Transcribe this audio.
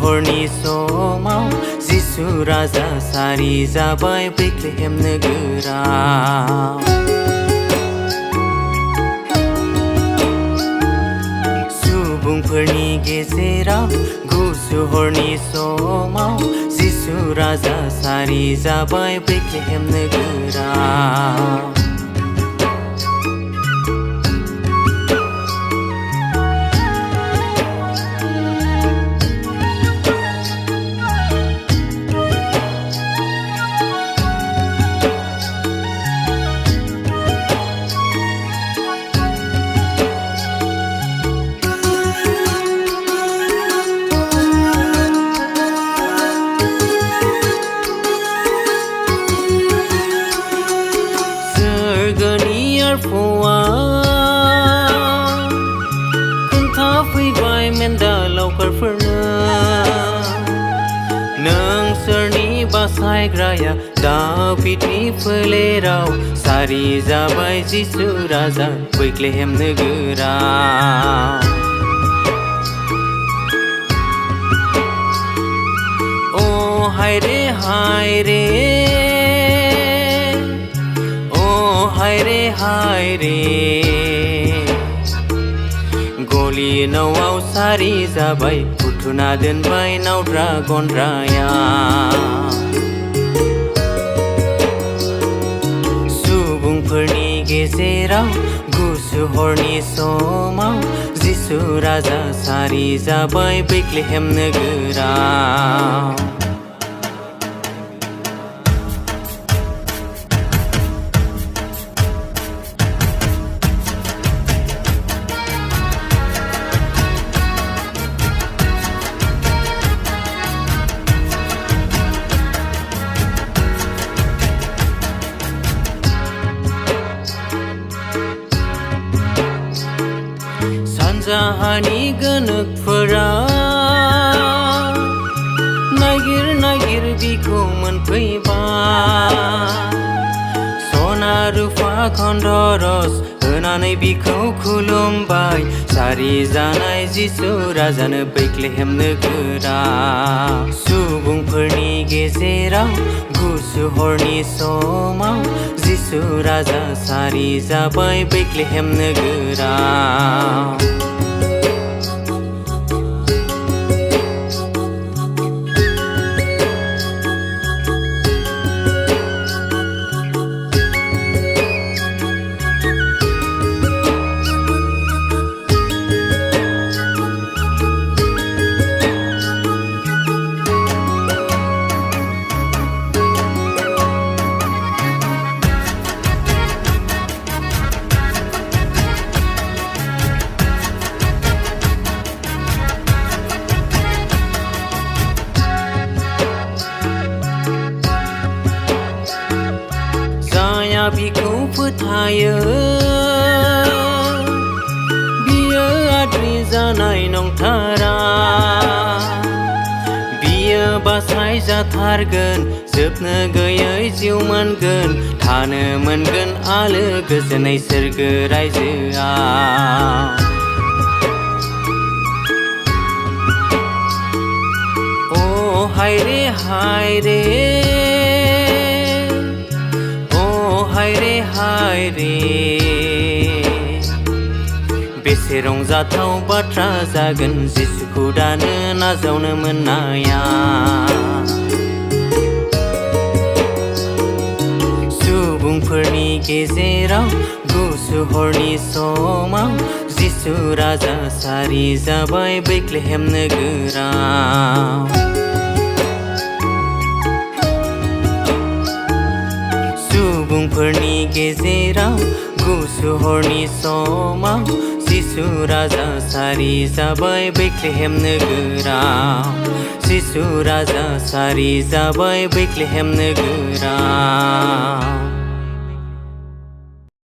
हरनि समाव जिसु राजा सारि जाबाय बेथलेहेम नोगोराव। सुबुंफोरनि गेजेराव गुसु हरनि समाव जिसु राजा सारि जाबाय बेथलेहेम नोगोराव। खोन्थाफैबाय मेन्दा लावखारफोरनो नोंसोरनि बासायग्राया दाभिदनि फोलेराव सारि जाबाय जिसु राजा बेथलेहेम नोगोराव। अ हायरे हायरे हायरे गलि न'आव सारि जाबाय बुथुना दोनबाय नावद्रा गन्द्राया। सुबुंफोरनि गेजेराव गुसु हरनि समाव जिसु राजा सारि जाबाय बेथलेहेम नोगोराव। सानजाहानि गोनोखफोरा नागिर बिखौ मोनफैबाय। सना रुफा खन्धरस होनानै बिखौ खुलुमबाय सारि जानाय जिसु राजानो बेथलेहेम नोगोराव। सुबुंफोरनि गेजेराव गुसु हरनि समाव जिसु राजा सारि जाबाय बेथलेहेम नोगोराव। बिखौ फोथायो बियो आद्रि जानाय नंथारा। बियो बासाय जाथारगोन जोबनो गैयै जिउ मोनगोन थानो मोनगोन आलो गोजोनै सोरगो रायजोआव। अ हायरे हायरे हायरे बेसे रंजाथाव बाथ्रा जागोन जिसुखौ दानो नाजावनो मोननाया। सुबुंफोरनि गेजेराव गुसु हरनि समाव जिसु राजा सारि जाबाय बेथलेहेम नोगोराव। सुबुंफोरनि गेजेराव गुसु हरनि समाव जिसु राजा सारि जाबाय बेथलेहेम नोगोराव। जिसु राजा सारि जाबाय बेथलेहेम नोगोराव।